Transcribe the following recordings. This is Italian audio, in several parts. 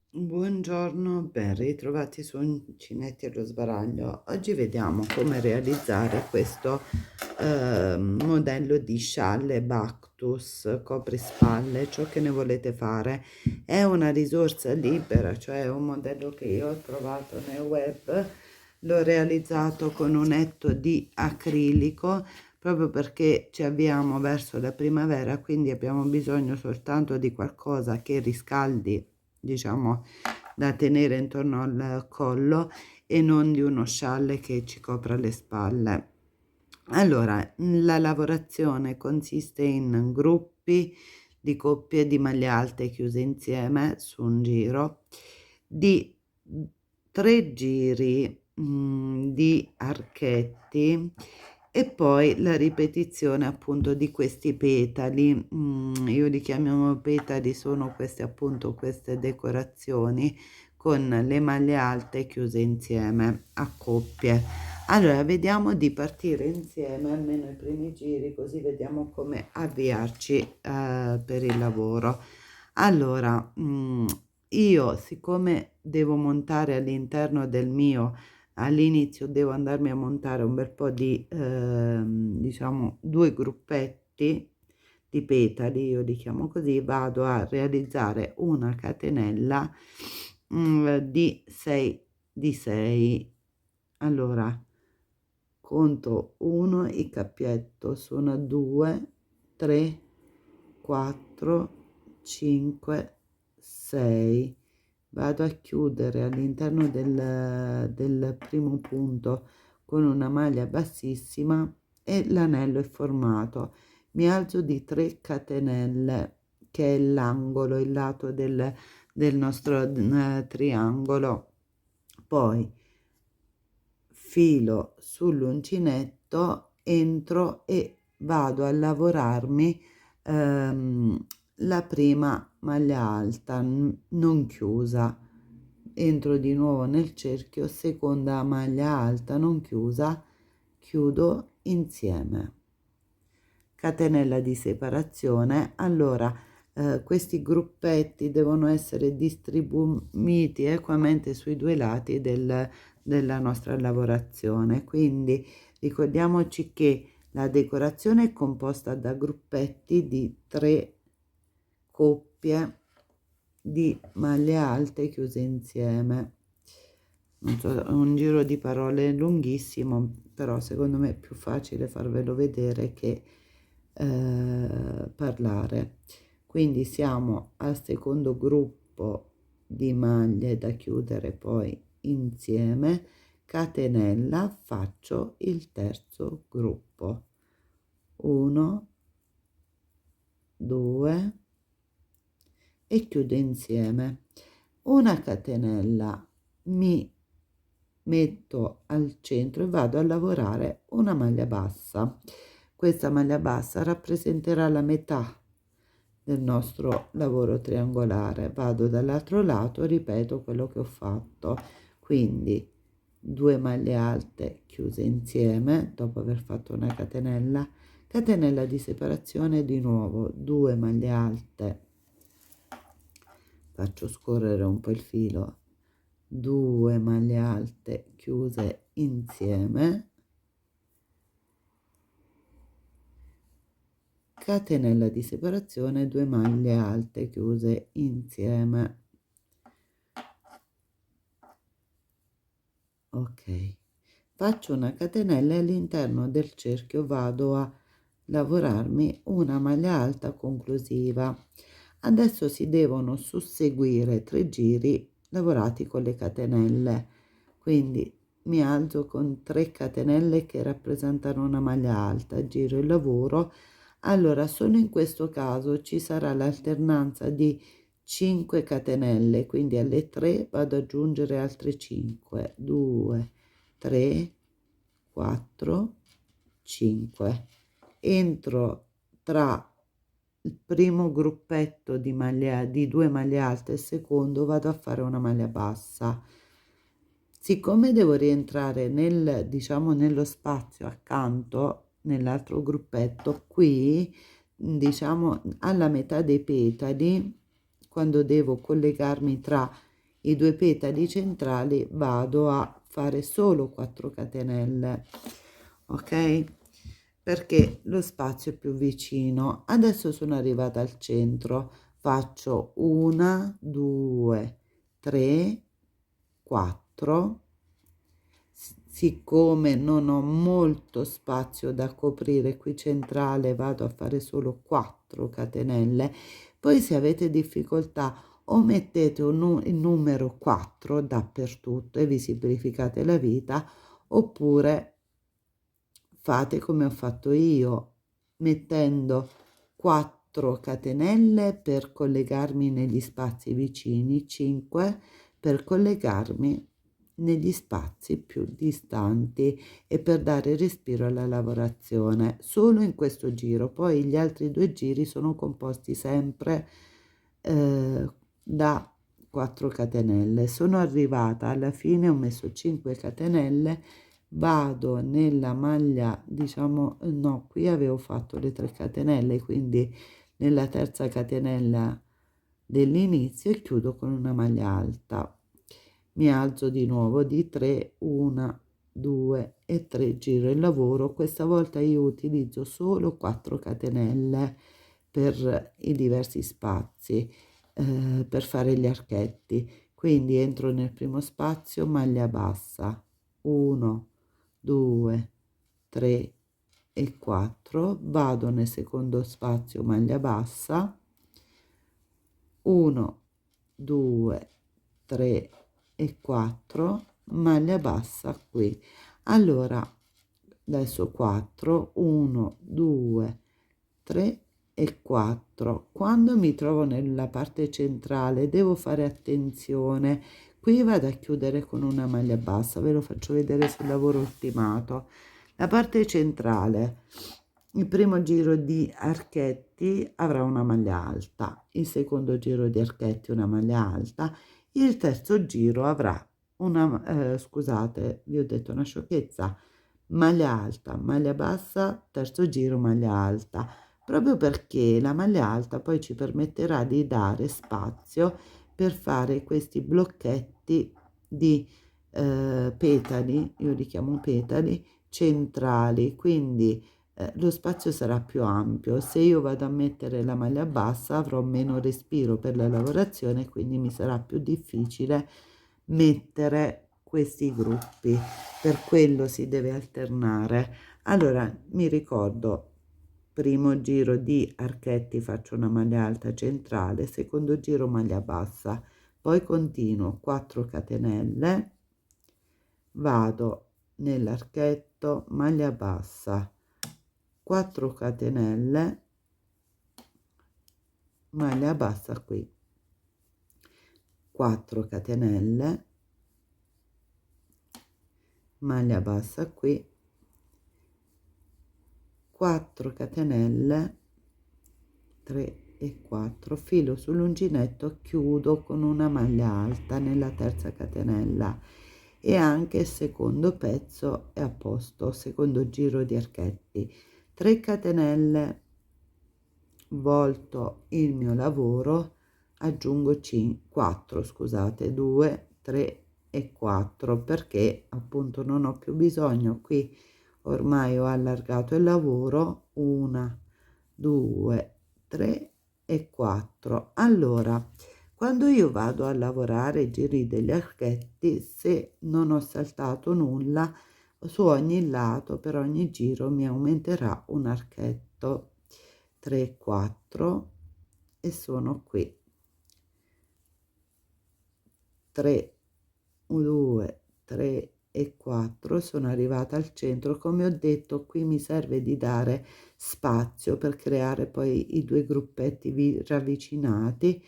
Buongiorno, ben ritrovati su Uncinetti allo sbaraglio. Oggi vediamo come realizzare questo modello di scialle Bactus coprispalle. Ciò che ne volete fare è una risorsa libera, cioè un modello che io ho trovato nel web. L'ho realizzato con un etto di acrilico proprio perché ci avviamo verso la primavera, quindi abbiamo bisogno soltanto di qualcosa che riscaldi, diciamo, da tenere intorno al collo e non di uno scialle che ci copra le spalle. Allora, la lavorazione consiste in gruppi di coppie di maglie alte chiuse insieme su un giro, di 3 giri di archetti e poi la ripetizione appunto di questi petali. Io li chiamo petali, sono queste appunto queste decorazioni con le maglie alte chiuse insieme a coppie. Allora vediamo di partire insieme almeno i primi giri, così vediamo come avviarci per il lavoro. Allora io, siccome devo montare all'interno del mio, all'inizio devo andarmi a montare un bel po' di diciamo 2 gruppetti di petali, io li chiamo così, vado a realizzare una catenella di 6. Allora conto 1, il cappietto sono 2, 3, 4, 5, 6. Vado a chiudere all'interno del primo punto con una maglia bassissima e l'anello è formato. Mi alzo di 3 catenelle, che è l'angolo, il lato del nostro triangolo. Poi filo sull'uncinetto, entro e vado a lavorarmi la prima maglia alta non chiusa, entro di nuovo nel cerchio, seconda maglia alta non chiusa, chiudo insieme, catenella di separazione. Allora questi gruppetti devono essere distribuiti equamente sui 2 lati della nostra lavorazione, quindi ricordiamoci che la decorazione è composta da gruppetti di 3 coppie di maglie alte chiuse insieme. Non so, è un giro di parole lunghissimo, però secondo me è più facile farvelo vedere che parlare. Quindi siamo al secondo gruppo di maglie da chiudere poi insieme, catenella, faccio il terzo gruppo, 1, 2 e chiudo insieme una catenella, mi metto al centro e vado a lavorare una maglia bassa. Questa maglia bassa rappresenterà la metà del nostro lavoro triangolare. Vado dall'altro lato, ripeto quello che ho fatto, quindi 2 maglie alte chiuse insieme dopo aver fatto una catenella, catenella di separazione, di nuovo 2 maglie alte, faccio scorrere un po' il filo, 2 maglie alte chiuse insieme, catenella di separazione, 2 maglie alte chiuse insieme. Ok, faccio una catenella e all'interno del cerchio vado a lavorarmi una maglia alta conclusiva. Adesso si devono susseguire 3 giri lavorati con le catenelle, quindi mi alzo con 3 catenelle che rappresentano una maglia alta, giro il lavoro. Allora solo in questo caso ci sarà l'alternanza di 5 catenelle, quindi alle 3 vado ad aggiungere altre 5, 2, 3, 4, 5. Entro tra il primo gruppetto di maglia, di 2 maglie alte, il secondo vado a fare una maglia bassa. Siccome devo rientrare nel, diciamo, nello spazio accanto, nell'altro gruppetto, qui, diciamo, alla metà dei petali, quando devo collegarmi tra i 2 petali centrali, vado a fare solo 4 catenelle, ok? Perché lo spazio è più vicino. Adesso sono arrivata al centro, faccio 1, 2, 3, 4. Siccome non ho molto spazio da coprire qui centrale, vado a fare solo 4 catenelle. Poi se avete difficoltà o mettete il numero 4 dappertutto e vi semplificate la vita, oppure fate come ho fatto io, mettendo 4 catenelle per collegarmi negli spazi vicini, 5 per collegarmi negli spazi più distanti e per dare respiro alla lavorazione, solo in questo giro. Poi gli altri 2 giri sono composti sempre da 4 catenelle. Sono arrivata alla fine, ho messo 5 catenelle, vado nella maglia, diciamo, no, qui avevo fatto le 3 catenelle, quindi nella terza catenella dell'inizio e chiudo con una maglia alta. Mi alzo di nuovo di 3, 1, 2 e 3, giro il lavoro. Questa volta io utilizzo solo 4 catenelle per i diversi spazi, per fare gli archetti. Quindi entro nel primo spazio, maglia bassa, 1, 2, 3 e 4, vado nel secondo spazio, maglia bassa, 1, 2, 3 e 4, maglia bassa qui. Allora adesso 4, 1, 2, 3 e 4. Quando mi trovo nella parte centrale devo fare attenzione, qui vado a chiudere con una maglia bassa, ve lo faccio vedere sul lavoro ultimato. La parte centrale, il primo giro di archetti avrà una maglia alta, il secondo giro di archetti una maglia alta, il terzo giro avrà una, scusate, vi ho detto una sciocchezza, maglia alta, maglia bassa, terzo giro maglia alta, proprio perché la maglia alta poi ci permetterà di dare spazio per fare questi blocchetti di petali, io li chiamo petali, centrali, quindi lo spazio sarà più ampio. Se io vado a mettere la maglia bassa avrò meno respiro per la lavorazione, quindi mi sarà più difficile mettere questi gruppi, per quello si deve alternare. Allora mi ricordo, primo giro di archetti faccio una maglia alta centrale, secondo giro maglia bassa, poi continuo 4 catenelle, vado nell'archetto, maglia bassa, 4 catenelle, maglia bassa qui, 4 catenelle, maglia bassa qui, 4 catenelle, 3 e 4, filo sull'uncinetto, chiudo con una maglia alta nella terza catenella e anche il secondo pezzo è a posto, secondo giro di archetti, 3 catenelle, volto il mio lavoro, aggiungo 4, scusate, 2, 3 e 4, perché appunto non ho più bisogno, qui ormai ho allargato il lavoro, 1, 2, 3 e 4. Allora, quando io vado a lavorare i giri degli archetti, se non ho saltato nulla, su ogni lato, per ogni giro mi aumenterà un archetto, 3, 4 e sono qui 3, 2, 3 e 4, sono arrivata al centro. Come ho detto, qui mi serve di dare spazio per creare poi i 2 gruppetti ravvicinati.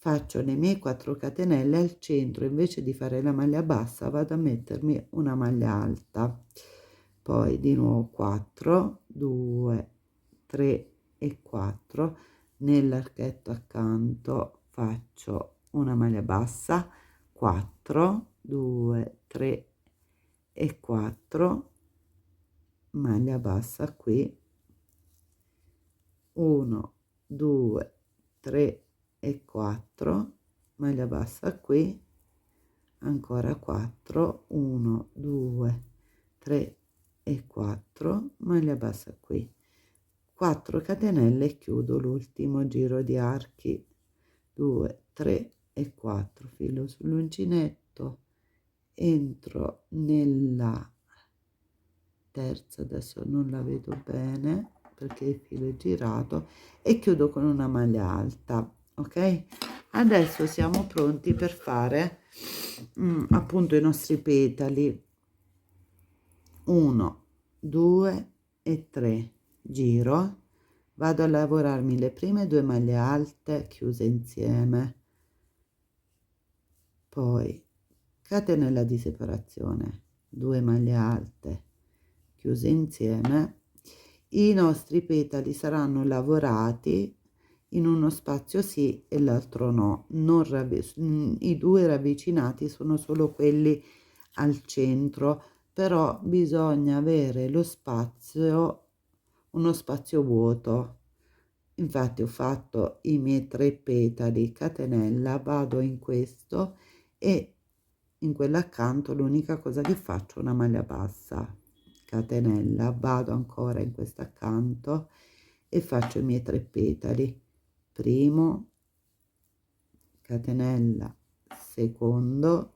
Faccio le mie 4 catenelle al centro, invece di fare la maglia bassa vado a mettermi una maglia alta, poi di nuovo 4, 2, 3 e 4, nell'archetto accanto faccio una maglia bassa, 4, 2, 3 e 4, maglia bassa qui, 1, 2, 3 e 4, maglia bassa qui, ancora 4, 1, 2, 3 e 4, maglia bassa qui, 4 catenelle e chiudo l'ultimo giro di archi, 2, 3 e 4, filo sull'uncinetto, entro nella terza, adesso non la vedo bene perché il filo è girato, e chiudo con una maglia alta. Ok, adesso siamo pronti per fare appunto i nostri petali. 1, 2 e 3, giro, vado a lavorarmi le prime 2 maglie alte chiuse insieme, poi catenella di separazione, 2 maglie alte chiuse insieme. I nostri petali saranno lavorati in uno spazio sì e l'altro no, i due ravvicinati sono solo quelli al centro, però bisogna avere lo spazio, uno spazio vuoto. Infatti ho fatto i miei 3 petali, catenella, vado in questo e in quello accanto l'unica cosa che faccio è una maglia bassa, catenella, vado ancora in questo accanto e faccio i miei 3 petali, primo, catenella, secondo,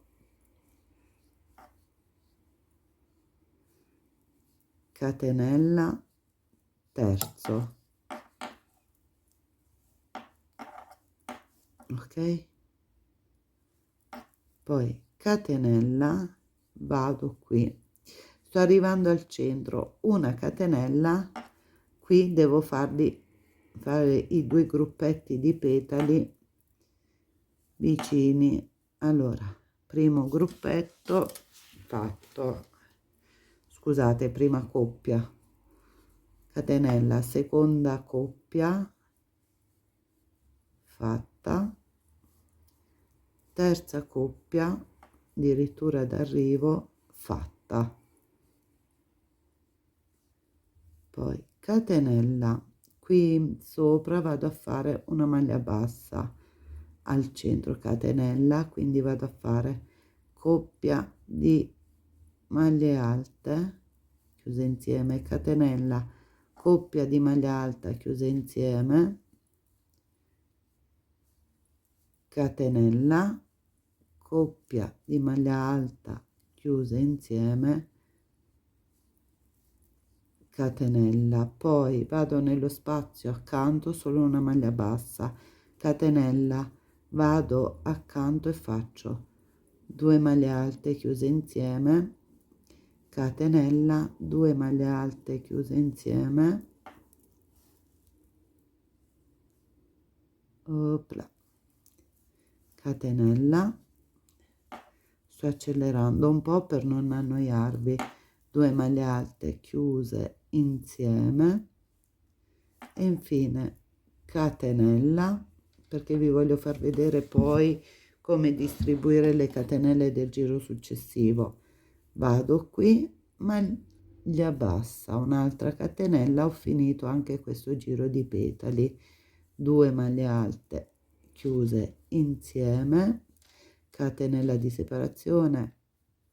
catenella, terzo. Ok, poi catenella, vado qui, sto arrivando al centro, una catenella, qui devo fare i 2 gruppetti di petali vicini. Allora, primo gruppetto fatto, scusate, prima coppia, catenella, seconda coppia fatta, terza coppia addirittura d'arrivo fatta, poi catenella, qui sopra vado a fare una maglia bassa al centro, catenella, quindi vado a fare coppia di maglie alte chiuse insieme, catenella, coppia di maglia alta chiuse insieme, catenella, coppia di maglia alta chiuse insieme, catenella, poi vado nello spazio accanto, solo una maglia bassa, catenella, vado accanto e faccio 2 maglie alte chiuse insieme, catenella, 2 maglie alte chiuse insieme, opla, catenella, sto accelerando un po' per non annoiarvi, 2 maglie alte chiuse insieme e infine catenella, perché vi voglio far vedere poi come distribuire le catenelle del giro successivo. Vado qui, maglia bassa, un'altra catenella, ho finito anche questo giro di petali, 2 maglie alte chiuse insieme, catenella di separazione,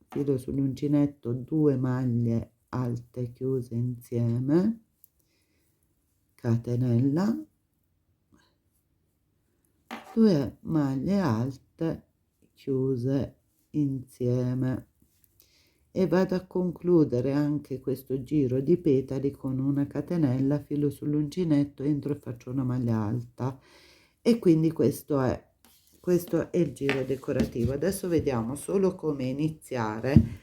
filo sull'uncinetto, 2 maglie alte chiuse insieme, catenella, 2 maglie alte chiuse insieme e vado a concludere anche questo giro di petali con una catenella, filo sull'uncinetto, entro e faccio una maglia alta, e quindi questo è il giro decorativo. Adesso vediamo solo come iniziare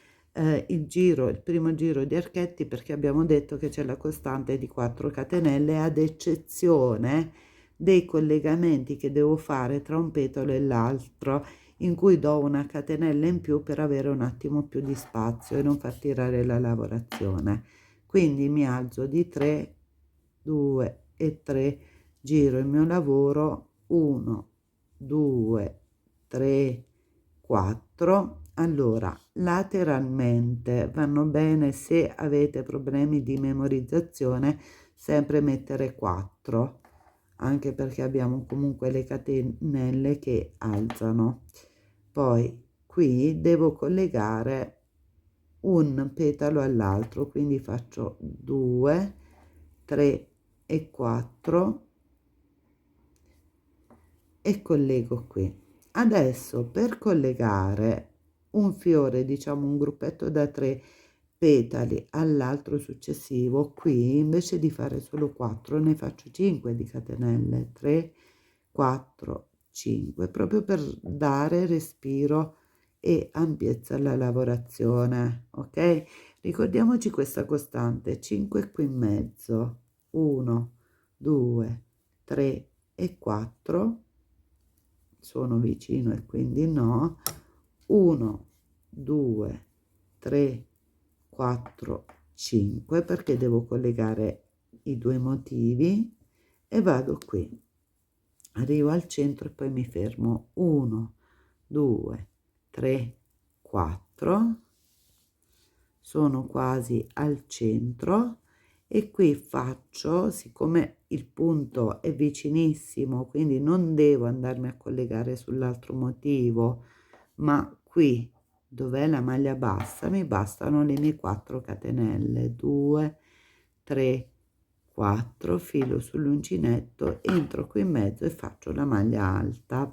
il primo giro di archetti, perché abbiamo detto che c'è la costante di 4 catenelle, ad eccezione dei collegamenti che devo fare tra un petalo e l'altro, in cui do una catenella in più per avere un attimo più di spazio e non far tirare la lavorazione. Quindi mi alzo di 3, 2 e 3, giro il mio lavoro, 1 2 3 4. Allora, lateralmente vanno bene, se avete problemi di memorizzazione, sempre mettere 4, anche perché abbiamo comunque le catenelle che alzano. Poi qui devo collegare un petalo all'altro, quindi faccio 2 3 e 4 e collego qui. Adesso, per collegare un fiore, diciamo un gruppetto da 3 petali all'altro successivo, qui invece di fare solo 4 ne faccio 5 di catenelle, 3 4 5, proprio per dare respiro e ampiezza alla lavorazione. Ok, ricordiamoci questa costante: 5 qui in mezzo, 1 2 3 e 4 sono vicino e quindi no, 1 2 3 4 5, perché devo collegare i due motivi, e vado qui, arrivo al centro e poi mi fermo, 1 2 3 4, sono quasi al centro, e qui faccio, siccome il punto è vicinissimo, quindi non devo andarmi a collegare sull'altro motivo, ma qui dov'è la maglia bassa mi bastano le mie 4 catenelle, 2 3 4, filo sull'uncinetto, entro qui in mezzo e faccio la maglia alta,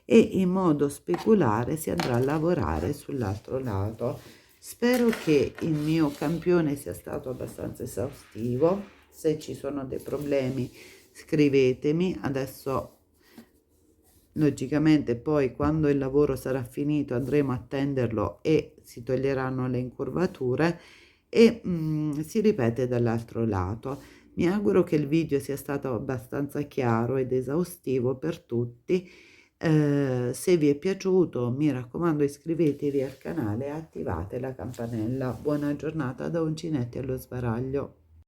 e in modo speculare si andrà a lavorare sull'altro lato. Spero che il mio campione sia stato abbastanza esaustivo. Se ci sono dei problemi scrivetemi. Adesso logicamente poi, quando il lavoro sarà finito, andremo a tenderlo e si toglieranno le incurvature, e si ripete dall'altro lato. Mi auguro che il video sia stato abbastanza chiaro ed esaustivo per tutti. Se vi è piaciuto, mi raccomando, iscrivetevi al canale e attivate la campanella. Buona giornata da Uncinetti allo sbaraglio.